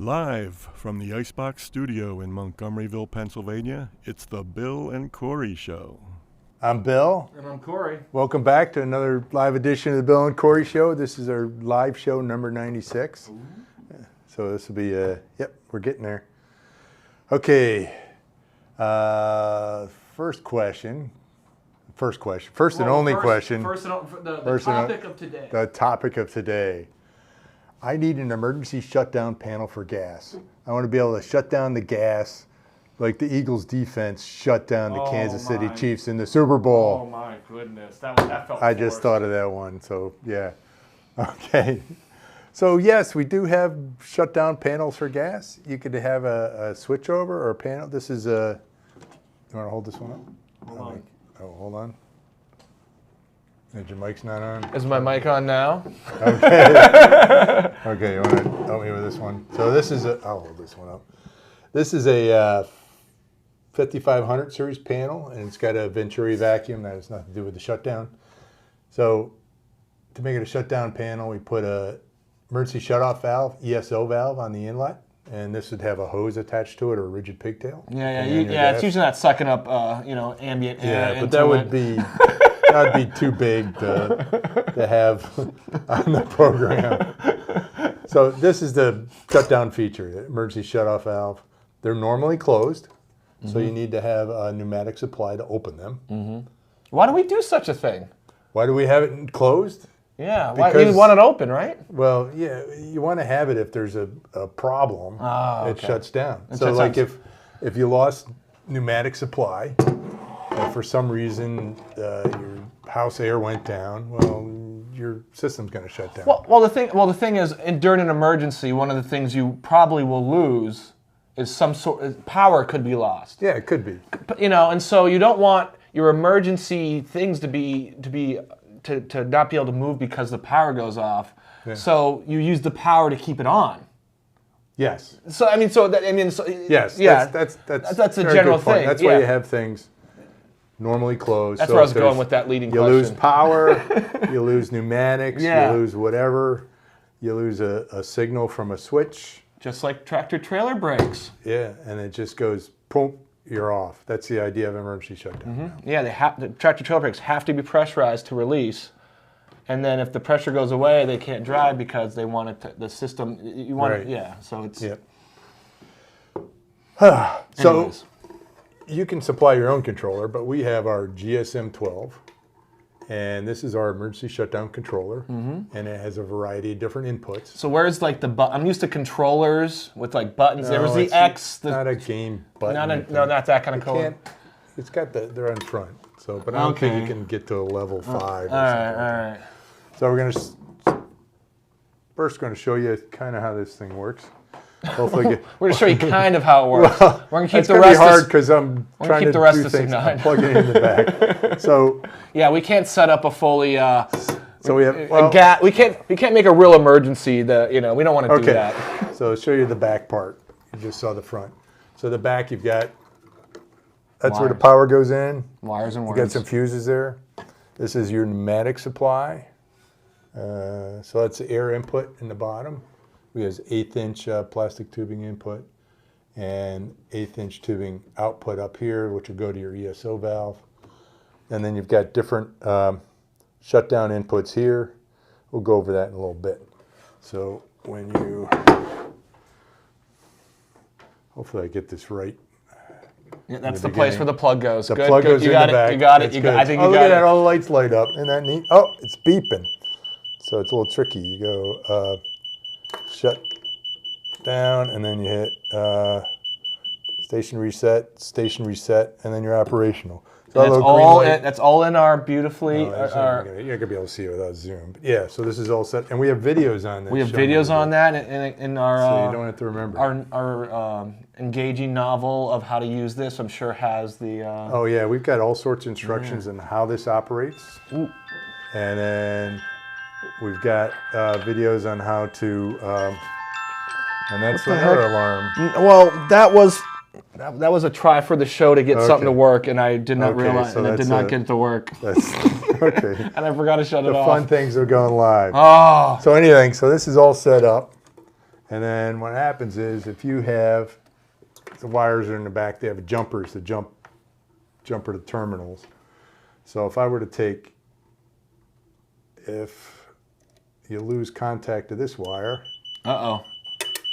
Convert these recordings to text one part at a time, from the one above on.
Live from the Icebox Studio in Montgomeryville, Pennsylvania, it's the Bill and Corey Show. I'm Bill. And I'm Corey. Welcome back to another live edition of the Bill and Corey Show. This is our live show number 96. Ooh. So this will be, yep, we're getting there. Okay, first and only question. The topic of today. The topic of today. I need an emergency shutdown panel for gas. I want to be able to shut down the gas like the Eagles defense shut down the Kansas City Chiefs in the Super Bowl. Oh my goodness, that felt I just thought of that one, so yeah. Okay. So yes, we do have shutdown panels for gas. You could have a switchover or a panel. This is a, you want to hold this one up? Hold on. Hold on. Your mic's not on? Is my mic on now? Okay. Okay, you want to help me with this one? So this is I'll hold this one up. This is a 5500 series panel, and it's got a Venturi vacuum. That has nothing to do with the shutdown. So to make it a shutdown panel, we put a emergency shutoff valve, ESO valve, on the inlet, and this would have a hose attached to it or a rigid pigtail. Yeah. It's usually not sucking up, ambient air. Yeah, but that would be too big to have on the program. So this is the shutdown feature, the emergency shutoff valve. They're normally closed, so you need to have a pneumatic supply to open them. Mm-hmm. Why do we do such a thing? Why do we have it closed? Yeah, you want it open, right? Well, yeah, you want to have it if there's a problem, it shuts down. If you lost pneumatic supply, and for some reason your house air went down, well, your system's going to shut down. Well, the thing is, during an emergency, one of the things you probably will lose is some sort of power could be lost. Yeah, it could be. And so you don't want your emergency things to not be able to move because the power goes off. Yeah. So you use the power to keep it on. Yes. So yes. Yeah. That's a general thing. That's why you have things normally closed. That's where I was going with that leading question. You lose power, you lose pneumatics, you lose whatever, you lose a signal from a switch. Just like tractor-trailer brakes. Yeah, and it just goes, boom, you're off. That's the idea of emergency shutdown. Mm-hmm. Yeah, the tractor-trailer brakes have to be pressurized to release. And then if the pressure goes away, they can't drive because they want it the system, you want it, yeah, so it's... Yep. So you can supply your own controller, but we have our GSM 12, and this is our emergency shutdown controller, and it has a variety of different inputs. So where's like I'm used to controllers with like buttons. There was the X. Not a game button. Not that kind of code. It's got they're on front. So, but I don't think you can get to a level 5 or something. All right. So we're going to show you kind of how this thing works. Hopefully, we're going to show you kind of how it works. Well, we're going to keep the rest. It's hard because I'm trying to do things. I'm plugging it in the back. So yeah, we can't set up a fully. So we have we can't make a real emergency. We don't want to do that. So I'll show you the back part. You just saw the front. So the back, you've got. That's wires. Where the power goes in. Wires and wires. You got some fuses there. This is your pneumatic supply. So that's the air input in the bottom. We have 1/8-inch plastic tubing input and 1/8-inch tubing output up here, which will go to your ESO valve. And then you've got different shutdown inputs here. We'll go over that in a little bit. So when you, hopefully I get this right. Yeah, that's the place where the plug goes. The plug goes in the back. You got it. I think you got it. Look at that, all the lights light up. Isn't that neat? Oh, it's beeping. So it's a little tricky. You go shut down, and then you hit station reset, and then you're operational. So that's all in our beautifully. You're not gonna be able to see it without Zoom. But yeah, so this is all set, and we have videos on this. We have videos on that in our. So you don't have to remember. Our engaging novel of how to use this, I'm sure has the. Oh yeah, we've got all sorts of instructions on how this operates, and then we've got videos on how to. And that's another alarm. Well, that was a try for the show to get something to work, and I did not realize, and it did not get to work. That's okay. And I forgot to shut it off. The fun things are going live. Oh. So so this is all set up, And then what happens is if you have, the wires are in the back, they have jumpers to jumper the terminals. So if I were to take, if you lose contact to this wire, Uh-oh.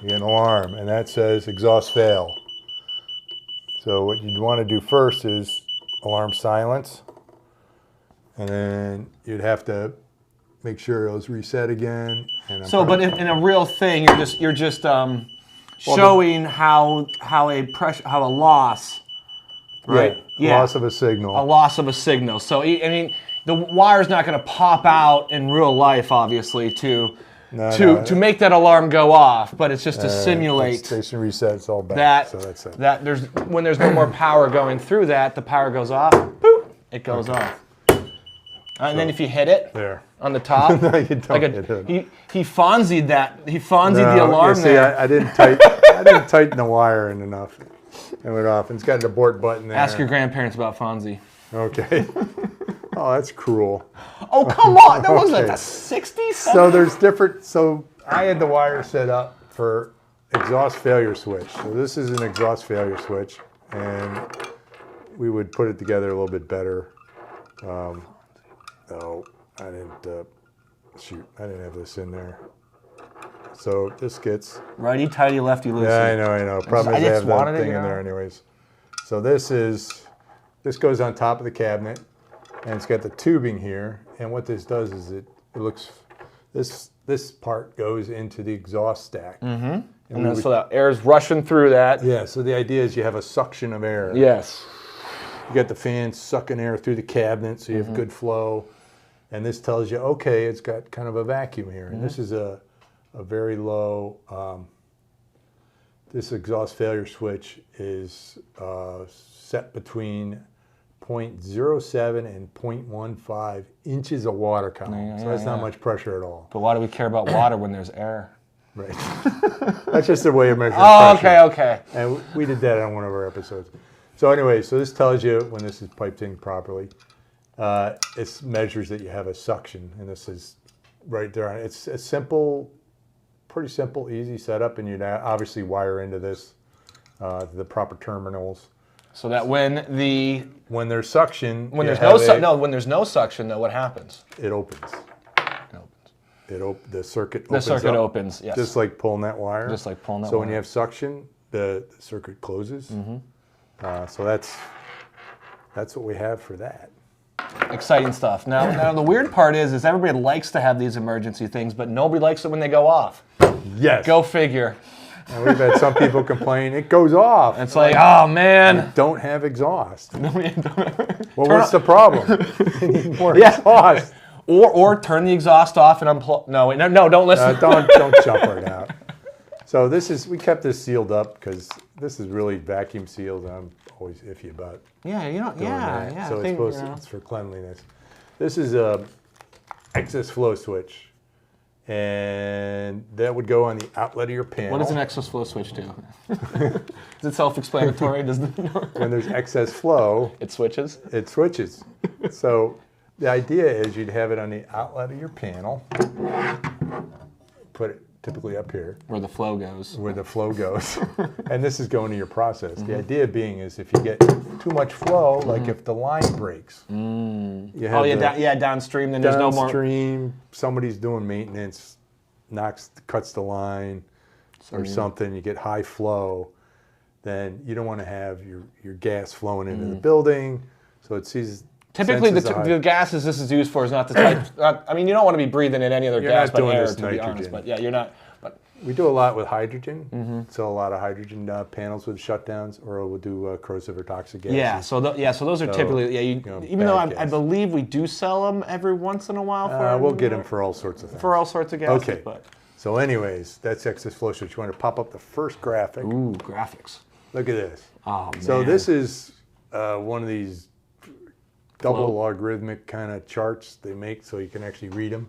you get an alarm, and that says exhaust fail. So what you'd want to do first is alarm silence, and then you'd have to make sure it was reset again. And So, but in a real thing, you're just showing how a loss, right? Yeah, loss of a signal. A loss of a signal. So I mean, the wire's not going to pop out in real life, obviously, to make that alarm go off, but it's just to simulate station reset. It's all back. that so that's it. that when there's no more power going through that, the power goes off. Boop, it goes off. And then if you hit it There. on the top, No, you don't like hit it. he Fonzied that. He Fonzied the alarm see, there. I didn't tighten the wire in enough. It went off. And it's got an abort button there. Ask your grandparents about Fonzie. Okay. Oh, that's cruel. Oh, come on. That was like Okay. the 60s? So there's different, so I had the wire set up for exhaust failure switch. So this is an exhaust failure switch, and we would put it together a little bit better. No, I didn't, I didn't have this in there. So this gets, Righty, tighty, lefty, loosey. yeah, I know. Problem I is I just have that wanted it, thing you in know? there anyways. So this goes on top of the cabinet, and it's got the tubing here. And what this does is it looks, this part goes into the exhaust stack. And then so that air's rushing through that. Yeah, so the idea is you have a suction of air. Yes. You got the fan sucking air through the cabinet, so you have good flow. And this tells you, okay, it's got kind of a vacuum here. And this is a very low, this exhaust failure switch is set between 0.07 and 0.15 inches of water column. So that's not much pressure at all. But why do we care about water when there's air? Right. That's just a way of measuring Oh, pressure. okay. And we did that on one of our episodes. So anyway, so this tells you when this is piped in properly. It measures that you have a suction, and this is right there. It's a simple, pretty simple, easy setup, and you'd obviously wire into this the proper terminals. So that when there's suction, when there's no suction, though, what happens? it opens. It opens. The circuit The opens circuit up, opens. Yes. just like pulling that wire. Just like pulling that So when wire. you have suction, the circuit closes. So that's what we have for that. Exciting stuff. Now the weird part is everybody likes to have these emergency things, but nobody likes it when they go off. Yes. Go figure. And we've had some people complain, it goes off. It's like, oh man. Don't have exhaust. Well, what's the problem? You need more Yeah. exhaust. Or turn the exhaust off and unplug. No, don't listen. Don't jump right out. So we kept this sealed up because this is really vacuum sealed, and I'm always iffy about Yeah, doing that. So I think, it's for cleanliness. This is a excess flow switch, and that would go on the outlet of your panel. What does an excess flow switch do? Is it self-explanatory? When there's excess flow, It switches? it switches. So the idea is you'd have it on the outlet of your panel, put it typically up here Where the flow goes. where the flow goes, and this is going to your process. The idea being is if you get too much flow, like if the line breaks, you have downstream, then there's no more. downstream, somebody's doing maintenance, cuts the line or something, you get high flow, then you don't want to have your gas flowing into the building, so it sees. Typically, the gases this is used for is not the type. I mean, you don't want to be breathing in any other You're gas not but doing air, this to be honest. nitrogen. But yeah, you're not. But We do a lot with hydrogen. Sell a lot of hydrogen panels with shutdowns, or we'll do corrosive or toxic gases. yeah, so those are typically even though I believe we do sell them every once in a while for. We'll get them for all sorts of things. for all sorts of gases. Okay. But So anyways, that's excess flow switch. You want to pop up the first graphic. ooh, graphics. Look at this. Oh man. So this is one of these double logarithmic kind of charts they make so you can actually read them.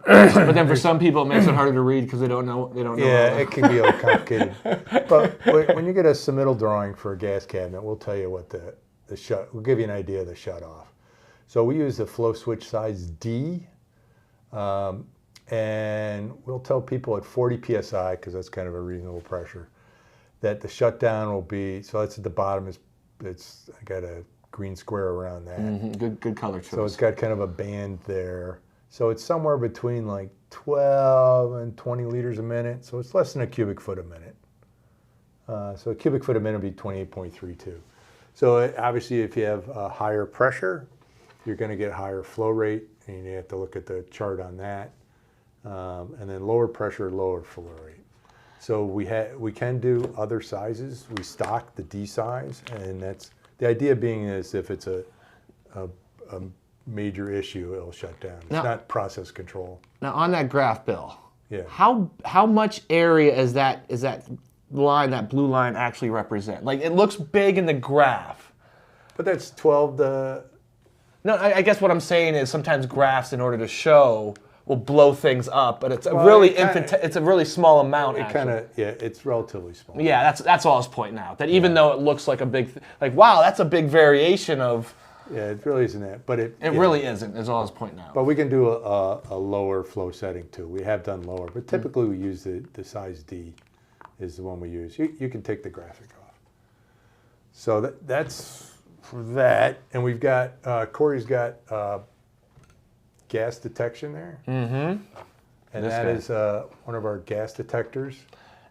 But then for some people, it makes it harder to read because they don't know. Yeah, it can be a little complicated. But when you get a submittal drawing for a gas cabinet, we'll tell you what we'll give you an idea of the shut off. So we use the flow switch size D. and we'll tell people at 40 psi, because that's kind of a reasonable pressure, that the shutdown will be, so that's at the bottom, it's I got a green square around that. Good color choice. So it's got kind of a band there. So it's somewhere between like 12 and 20 liters a minute. So it's less than a cubic foot a minute. So a cubic foot a minute would be 28.32. So obviously if you have a higher pressure, you're going to get higher flow rate, and you have to look at the chart on that. And then lower pressure, lower flow rate. So we can do other sizes. We stock the D size, and that's the idea being is if it's a major issue, it'll shut down. It's not process control. Now on that graph, Bill, yeah. How much area is that line, that blue line, actually represent? Like, it looks big in the graph. But that's 12 to... No, I guess what I'm saying is sometimes graphs, in order to show, will blow things up, but it's a it's a really small amount. It kind of, yeah, it's relatively small. Yeah, that's all I was pointing out. That even though it looks like a big, like, wow, that's a big variation of. Yeah, it really isn't that, but it really isn't. Is all I was pointing out. But we can do a lower flow setting too. We have done lower, but typically we use the size D, is the one we use. You can take the graphic off. So that's for that, and we've got Corey's got gas detection there. Mm-hmm. And that is one of our gas detectors.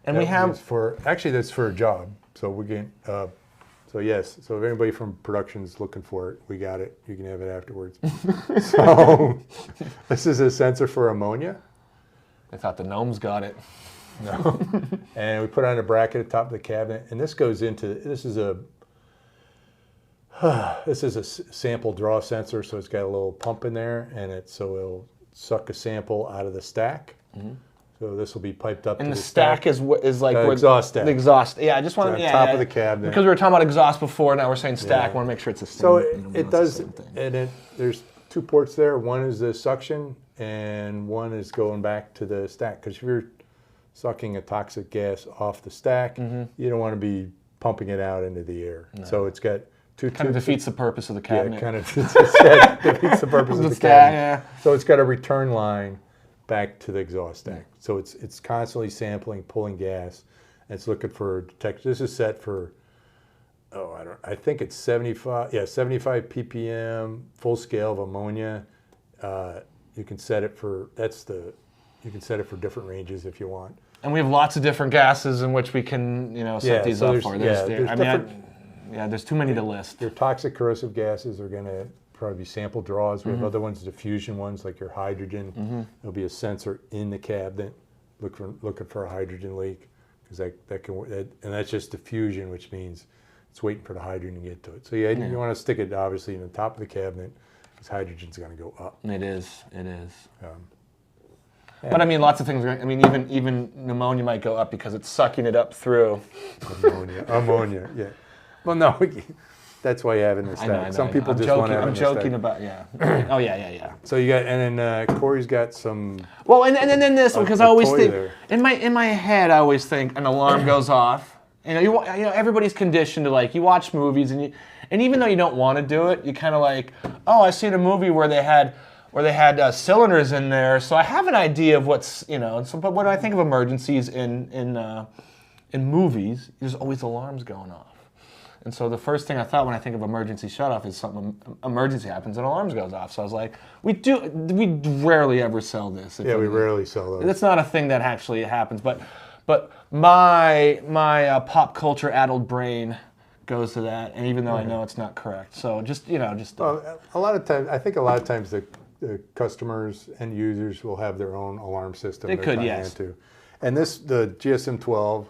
And we have that's for a job. So we can so yes. So if anybody from production's looking for it, we got it. You can have it afterwards. So this is a sensor for ammonia. I thought the gnomes got it. No. And we put it on a bracket at the top of the cabinet, and this goes into this is a sample draw sensor, so it's got a little pump in there, and it'll suck a sample out of the stack. Mm-hmm. So this will be piped up. And to the stack is like the exhaust stack. The exhaust. Yeah, I just want to top of the cabinet. Because we were talking about exhaust before, now we're saying stack. I want to make sure it's the same. So it does, and there's two ports there. One is the suction, and one is going back to the stack. Because if you're sucking a toxic gas off the stack, you don't want to be pumping it out into the air. No. So it's got two kind of defeats the purpose of the cabinet. Yeah, kind of defeats the purpose of the cabinet. Yeah. So it's got a return line back to the exhaust stack. So it's constantly sampling, pulling gas, and it's looking for detection. This is set for, I think it's 75 ppm, full scale of ammonia. You can set it for, different ranges if you want. And we have lots of different gases in which we can, set these up for. There's too many to list. Your toxic corrosive gases are going to probably be sample draws. We have other ones, diffusion ones, like your hydrogen. There'll be a sensor in the cabinet looking for a hydrogen leak, because and that's just diffusion, which means it's waiting for the hydrogen to get to it. So you want to stick it obviously in the top of the cabinet, because hydrogen's going to go up. It is. But I mean, lots of things. Even pneumonia might go up because it's sucking it up through. Ammonia, yeah. Well, no, that's why you have it in the stack. Some people just want to have it in the stack. I'm joking about, Oh, yeah. So you got, and then Corey's got some. Well, and then this one, because I always think in my head, I always think an alarm goes off. Everybody's conditioned to, you watch movies, and even though you don't want to do it, you kind of like, I seen a movie where they had cylinders in there, so I have an idea of what's, but when I think of emergencies in movies, there's always alarms going off. And so the first thing I thought when I think of emergency shutoff is something emergency happens and alarms goes off. So I was like, we rarely ever sell this. Yeah, we rarely sell those. It's not a thing that actually happens, but my pop culture addled brain goes to that, and even though I know it's not correct, so Well, a lot of times the customers and users will have their own alarm system. They could, yes. Into. And the GSM-12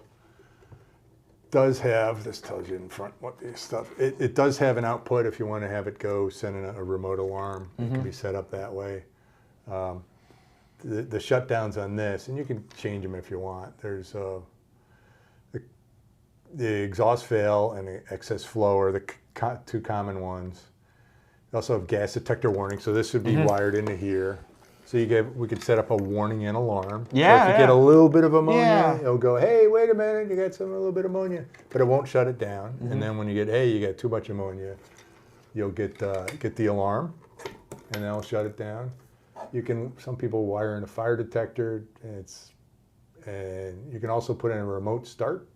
does have, this tells you in front what the stuff, it does have an output if you want to have it go send in a remote alarm. It can be set up that way. The shutdowns on this, and you can change them if you want. There's the exhaust fail and the excess flow are the two common ones. We also have gas detector warning, so this would be wired into here. So we could set up a warning and alarm. Yeah. So if you get a little bit of ammonia, it'll go, hey, wait a minute, you got a little bit of ammonia, but it won't shut it down. And then when you get, hey, you got too much ammonia, you'll get the alarm, and that'll shut it down. Some people wire in a fire detector. And you can also put in a remote start.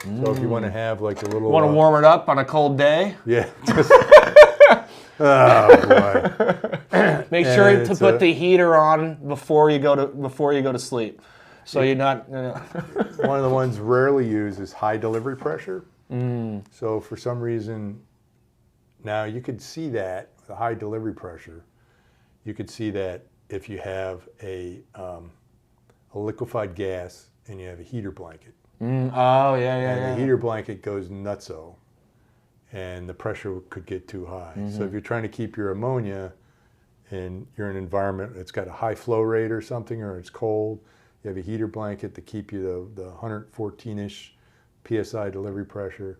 So if you want to have like a little... Want to warm it up on a cold day? Yeah. Oh boy. Make sure to put the heater on before you go to sleep. So you're not... One of the ones rarely used is high delivery pressure. So for some reason, now you could see that, the high delivery pressure, you could see that if you have a liquefied gas and you have a heater blanket. Oh, yeah. And the heater blanket goes nutso, and the pressure could get too high. So if you're trying to keep your ammonia and you're in an environment that's got a high flow rate or something, or it's cold, you have a heater blanket to keep you the 114-ish PSI delivery pressure.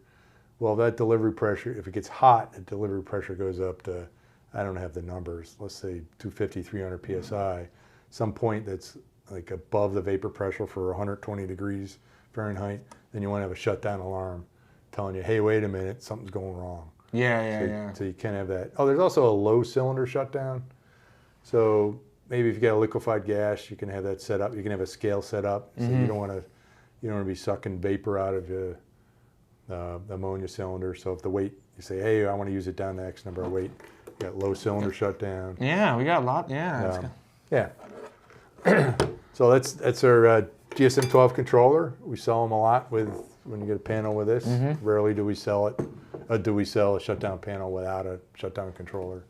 Well, that delivery pressure, if it gets hot, the delivery pressure goes up to, I don't have the numbers, let's say 250, 300 PSI. Some point that's like above the vapor pressure for 120 degrees Fahrenheit, then you want to have a shutdown alarm telling you, hey, wait a minute, something's going wrong. Yeah. So you can't have that. Oh, there's also a low cylinder shutdown. So maybe if you got a liquefied gas, you can have that set up. You can have a scale set up. So you don't want to be sucking vapor out of the ammonia cylinder. So if the weight, you say, hey, I want to use it down to X number of weight, you got low cylinder shutdown. Yeah, we got a lot. Yeah. Yeah. So that's our GSM 12 controller. We sell them a lot when you get a panel with this. Rarely do we sell it. Do we sell a shutdown panel without a shutdown controller?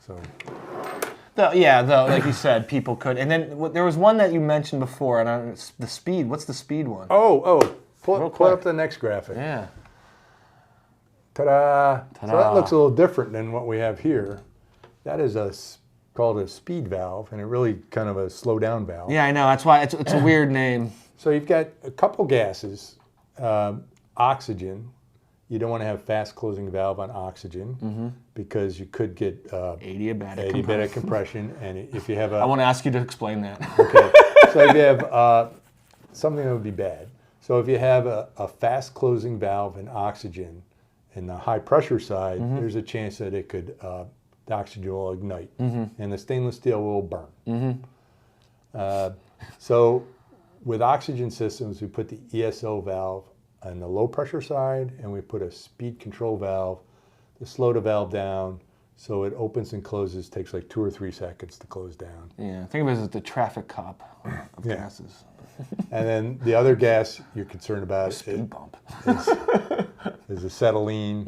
So. Though, like you said, people could. And then there was one that you mentioned before, and the speed. What's the speed one? Pull up the next graphic. Yeah. Ta-da! So that looks a little different than what we have here. That is called a speed valve, and it really kind of a slow down valve. Yeah, I know. That's why it's a weird name. So you've got a couple gases. Oxygen. You don't want to have fast closing valve on oxygen because you could get adiabatic compression. And if you have I want to ask you to explain that. Okay. So if you have something that would be bad. So if you have a fast closing valve in oxygen in the high pressure side, there's a chance that it could the oxygen will ignite and the stainless steel will burn. So with oxygen systems, we put the ESO valve on the low pressure side, and we put a speed control valve to slow the valve down so it opens and closes, takes like 2 or 3 seconds to close down. Yeah, think of it as the traffic cop of gases. And then the other gas you're concerned about speed bump. is acetylene.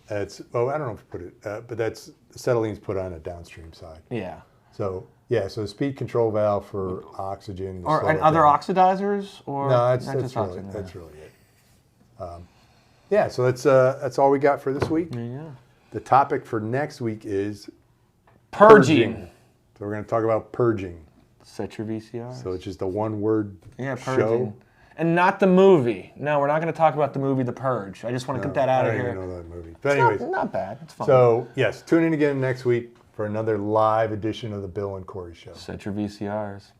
It's I don't know if you put it, but that's acetylene's put on a downstream side. Yeah. So the speed control valve for oxygen. And other oxidizers, or no, that's really it. So that's all we got for this week. Yeah. The topic for next week is purging. So we're going to talk about purging. Set your VCR. So it's just a one-word purging. show. And not the movie. No, we're not going to talk about the movie The Purge. I just want to get that out of here. I don't even know that movie. But anyways. Not bad. It's fun. So, yes, tune in again next week for another live edition of the Bill and Corey Show. Set your VCRs.